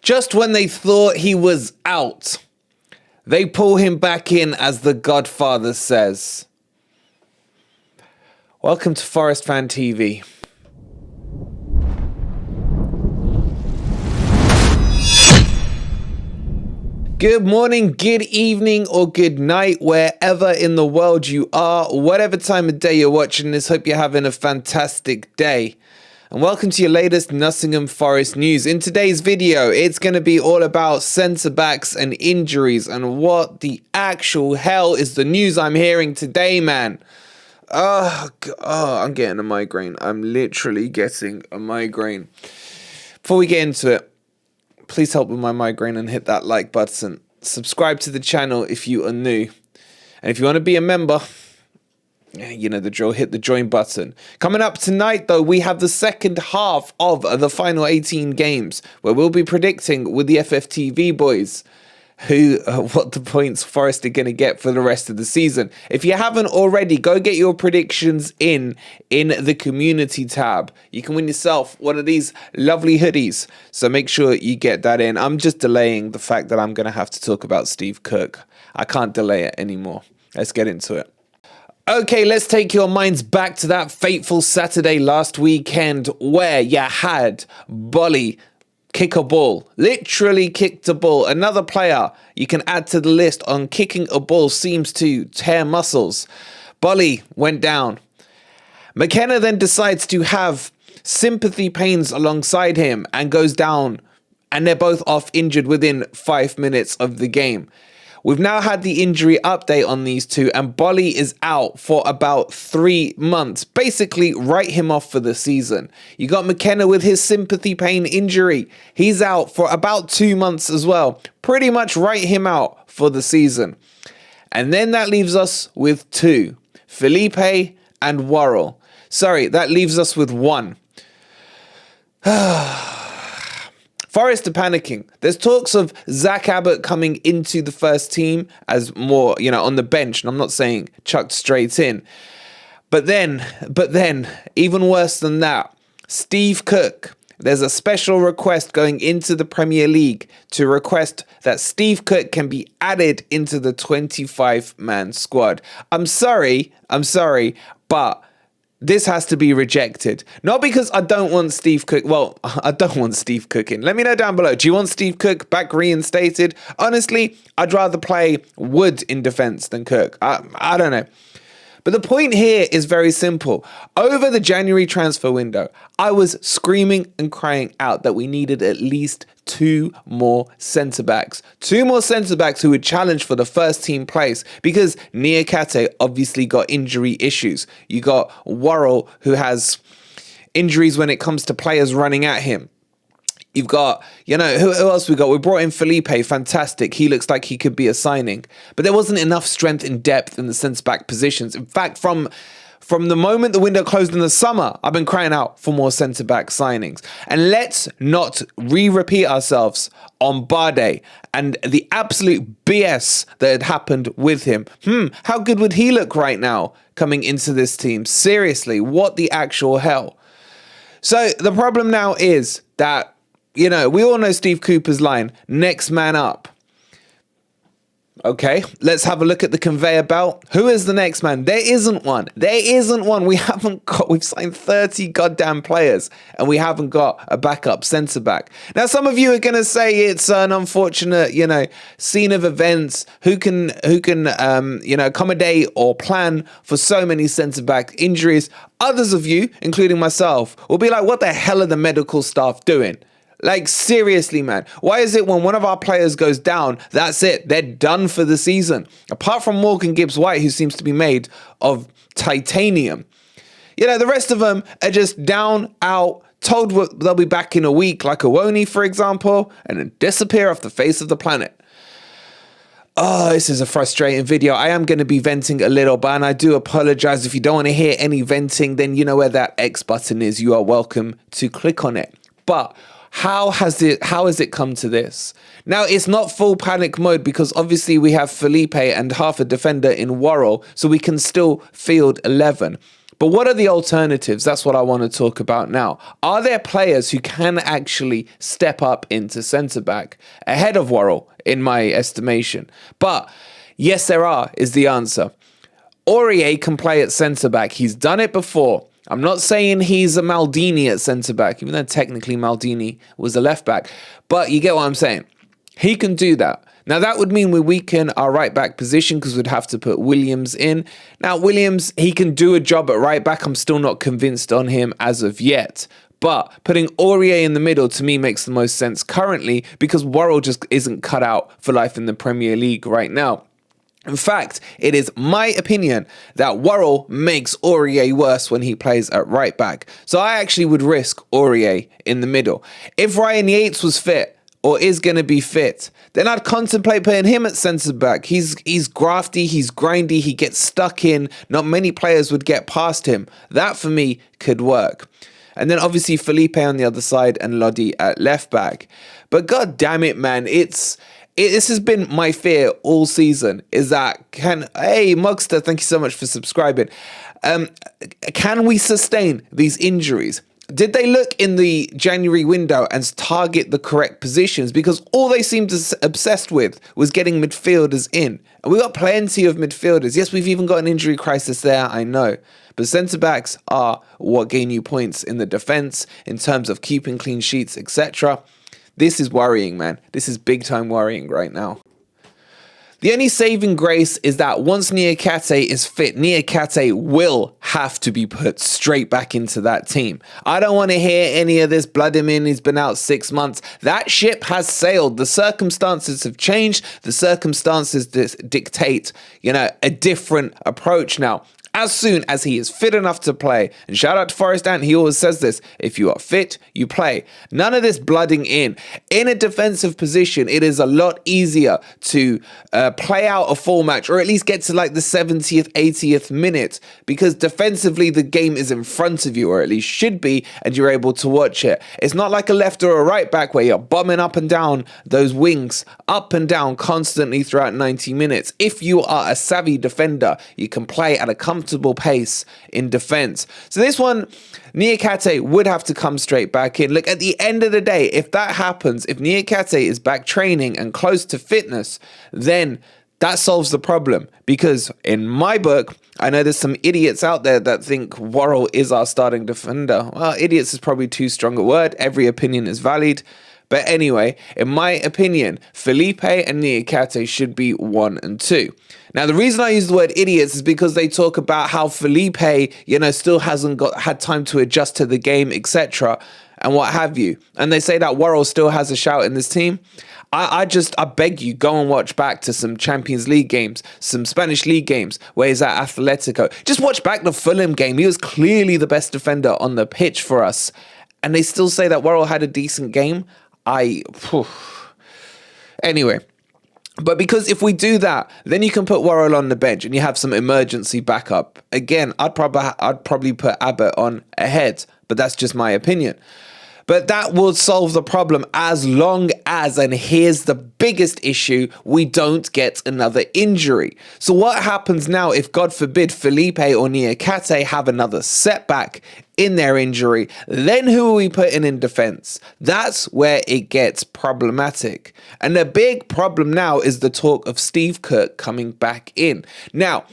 Just when they thought he was out, they pull him back in, as the Godfather says. Welcome to Forest Fan TV. Good morning, good evening, or good night, wherever in the world you are, whatever time of day you're watching this. Hope you're having a fantastic day. And welcome to your latest Nottingham Forest news. In today's video, it's going to be all about centre-backs and injuries and what the actual hell is the news I'm hearing today, man. Oh, I'm getting a migraine. I'm literally getting a migraine. Before we get into it, please help with my migraine and hit that like button. Subscribe to the channel if you are new. And if you want to be a member, you know the drill, hit the join button. Coming up tonight, though, we have the second half of the final 18 games, where we'll be predicting with the FFTV boys what the points Forest are going to get for the rest of the season. If you haven't already, go get your predictions in the community tab. You can win yourself one of these lovely hoodies, so make sure you get that in. I'm just delaying the fact that I'm going to have to talk about Steve Cook. I can't delay it anymore. Let's get into it. Okay, let's take your minds back to that fateful Saturday last weekend where you had Boly kick a ball, literally kicked a ball. Another player you can add to the list on kicking a ball seems to tear muscles. Boly went down. McKenna then decides to have sympathy pains alongside him and goes down, and they're both off injured within 5 minutes of the game. We've now had the injury update on these two, and Boly is out for about 3 months. Basically, write him off for the season. You got McKenna with his sympathy pain injury. He's out for about 2 months as well. Pretty much write him out for the season. And then that leaves us with two, Felipe and Worrall. Sorry, that leaves us with one. Forest are panicking. There's talks of Zach Abbott coming into the first team as more, on the bench. And I'm not saying chucked straight in. But then, even worse than that, Steve Cook. There's a special request going into the Premier League to request that Steve Cook can be added into the 25-man squad. I'm sorry, but this has to be rejected. Not because I don't want Steve Cook. Well, I don't want Steve Cook in. Let me know down below. Do you want Steve Cook back reinstated? Honestly, I'd rather play Wood in defense than Cook. I don't know. But the point here is very simple. Over the January transfer window, I was screaming and crying out that we needed at least two more centre-backs. Two more centre-backs who would challenge for the first team place, because Niakate obviously got injury issues. You got Worrall, who has injuries when it comes to players running at him. You've got, who else we got? We brought in Felipe, fantastic. He looks like he could be a signing. But there wasn't enough strength and depth in the centre-back positions. In fact, from the moment the window closed in the summer, I've been crying out for more centre-back signings. And let's not repeat ourselves on Bade and the absolute BS that had happened with him. How good would he look right now coming into this team? Seriously, what the actual hell? So the problem now is that, we all know Steve Cooper's line, next man up. Okay, let's have a look at the conveyor belt. Who is the next man? There isn't one. We've signed 30 goddamn players and we haven't got a backup centre back. Now, some of you are going to say it's an unfortunate, scene of events. Who can accommodate or plan for so many centre back injuries? Others of you, including myself, will be like, what the hell are the medical staff doing? Like, seriously, man. Why is it when one of our players goes down, that's it? They're done for the season. Apart from Morgan Gibbs-White, who seems to be made of titanium. The rest of them are just down, out, told they'll be back in a week, like Awoni, for example, and then disappear off the face of the planet. Oh, this is a frustrating video. I am going to be venting a little, and I do apologize. If you don't want to hear any venting, then you know where that X button is. You are welcome to click on it. But how has it come to this? Now, it's not full panic mode because obviously we have Felipe and half a defender in Worrall, so we can still field 11. But what are the alternatives? That's what I want to talk about now. Are there players who can actually step up into centre-back ahead of Worrall, in my estimation? But yes, there are, is the answer. Aurier can play at centre-back. He's done it before. I'm not saying he's a Maldini at centre-back, even though technically Maldini was a left-back. But you get what I'm saying. He can do that. Now, that would mean we weaken our right-back position because we'd have to put Williams in. Now, Williams, he can do a job at right-back. I'm still not convinced on him as of yet. But putting Aurier in the middle, to me, makes the most sense currently because Worrall just isn't cut out for life in the Premier League right now. In fact, it is my opinion that Worrall makes Aurier worse when he plays at right back. So I actually would risk Aurier in the middle. If Ryan Yates was fit or is going to be fit, then I'd contemplate putting him at centre back. He's grafty, he's grindy, he gets stuck in. Not many players would get past him. That for me could work. And then obviously Felipe on the other side and Lodi at left back. But god damn it, man, this has been my fear all season, is that hey, Mugster, thank you so much for subscribing. Can we sustain these injuries? Did they look in the January window and target the correct positions? Because all they seemed obsessed with was getting midfielders in. And we've got plenty of midfielders. Yes, we've even got an injury crisis there, I know. But centre-backs are what gain you points in the defence, in terms of keeping clean sheets, etc. This is worrying, man. This is big time worrying right now. The only saving grace is that once Niakate is fit, Niakate will have to be put straight back into that team. I don't want to hear any of this blood him in, he's been out 6 months. That ship has sailed. The circumstances have changed. The circumstances dictate, a different approach now. As soon as he is fit enough to play, and shout out to Forest Ant, he always says this, if you are fit, you play. None of this blooding in. In a defensive position, it is a lot easier to play out a full match, or at least get to like the 70th, 80th minute, because defensively the game is in front of you, or at least should be, and you're able to watch it. It's not like a left or a right back where you're bombing up and down those wings, up and down constantly throughout 90 minutes. If you are a savvy defender, you can play at a comfortable pace in defense. So this one, Niakate would have to come straight back in. Look, at the end of the day, if that happens, if Niakate is back training and close to fitness, then that solves the problem. Because in my book, I know there's some idiots out there that think Worrall is our starting defender. Well, idiots is probably too strong a word. Every opinion is valid. But anyway, in my opinion, Felipe and Niakate should be 1 and 2. Now, the reason I use the word idiots is because they talk about how Felipe, still hasn't had time to adjust to the game, etc., and what have you. And they say that Worrall still has a shout in this team. I beg you, go and watch back to some Champions League games, some Spanish League games where he's at Atletico. Just watch back the Fulham game. He was clearly the best defender on the pitch for us. And they still say that Worrall had a decent game. Anyway, but because if we do that, then you can put Worrall on the bench and you have some emergency backup. Again, I'd probably put Abbott on ahead, but that's just my opinion. But that will solve the problem as long as, and here's the biggest issue, we don't get another injury. So what happens now if, God forbid, Felipe or Niakate have another setback in their injury? Then who are we putting in defense? That's where it gets problematic. And the big problem now is the talk of Steve Cook coming back in. Now,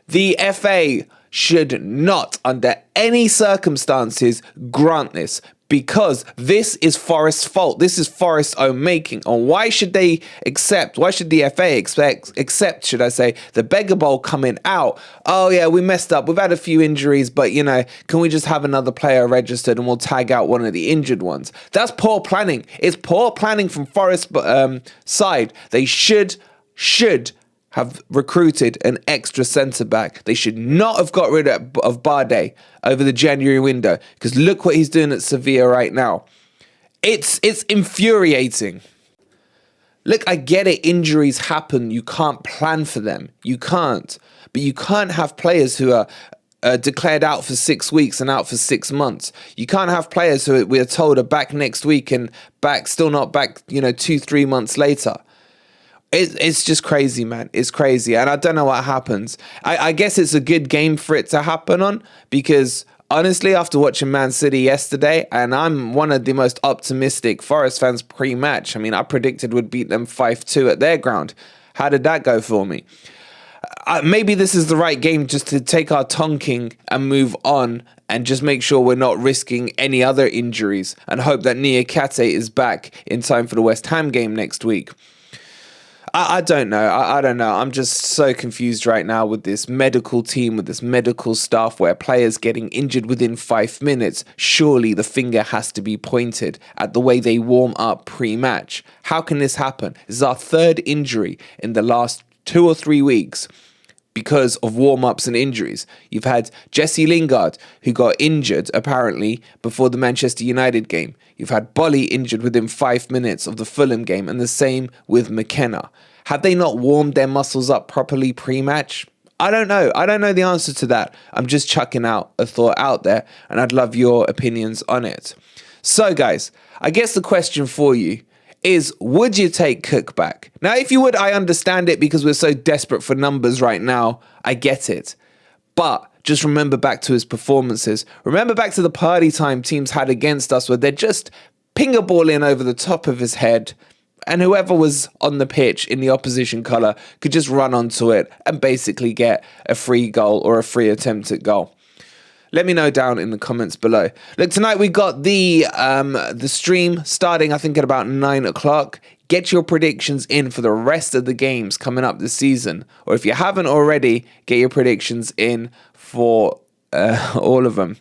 the FA should not, under any circumstances, grant this, because this is Forest's fault. This is Forest's own making. And why should the FA accept, should I say, the beggar bowl coming out? Oh yeah, we messed up. We've had a few injuries, but can we just have another player registered and we'll tag out one of the injured ones? That's poor planning. It's poor planning from Forest's side. They should have recruited an extra centre-back. They should not have got rid of Barde over the January window, because look what he's doing at Sevilla right now. It's infuriating. Look, I get it. Injuries happen. You can't plan for them. You can't. But you can't have players who are declared out for 6 weeks and out for 6 months. You can't have players who we are told are back next week and still not back, 2-3 months later. It's just crazy, man. It's crazy. And I don't know what happens. I guess it's a good game for it to happen on because honestly, after watching Man City yesterday, and I'm one of the most optimistic Forest fans pre-match. I mean, I predicted would beat them 5-2 at their ground. How did that go for me? Maybe this is the right game just to take our tonking and move on and just make sure we're not risking any other injuries and hope that Niakate is back in time for the West Ham game next week. I don't know. I don't know. I'm just so confused right now with this medical team, with this medical staff where players getting injured within 5 minutes. Surely the finger has to be pointed at the way they warm up pre-match. How can this happen? This is our third injury in the last 2 or 3 weeks because of warm-ups and injuries. You've had Jesse Lingard, who got injured, apparently, before the Manchester United game. You've had Boly injured within 5 minutes of the Fulham game, and the same with McKenna. Have they not warmed their muscles up properly pre-match? I don't know. I don't know the answer to that. I'm just chucking out a thought out there, and I'd love your opinions on it. So, guys, I guess the question for you is, would you take Cook back? Now, if you would, I understand it because we're so desperate for numbers right now. I get it. But just remember back to his performances. Remember back to the party time teams had against us where they'd just ping a ball in over the top of his head and whoever was on the pitch in the opposition colour could just run onto it and basically get a free goal or a free attempt at goal. Let me know down in the comments below. Look, tonight we got the stream starting, I think, at about 9 o'clock. Get your predictions in for the rest of the games coming up this season. Or if you haven't already, get your predictions in for all of them.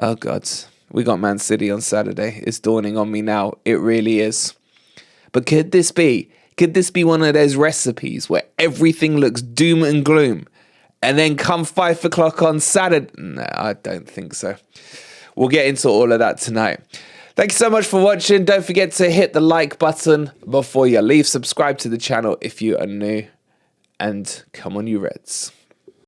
Oh, God. We got Man City on Saturday. It's dawning on me now. It really is. But could this be one of those recipes where everything looks doom and gloom? And then come 5 o'clock on Saturday. No, I don't think so. We'll get into all of that tonight. Thank you so much for watching. Don't forget to hit the like button before you leave. Subscribe to the channel if you are new. And come on, you Reds.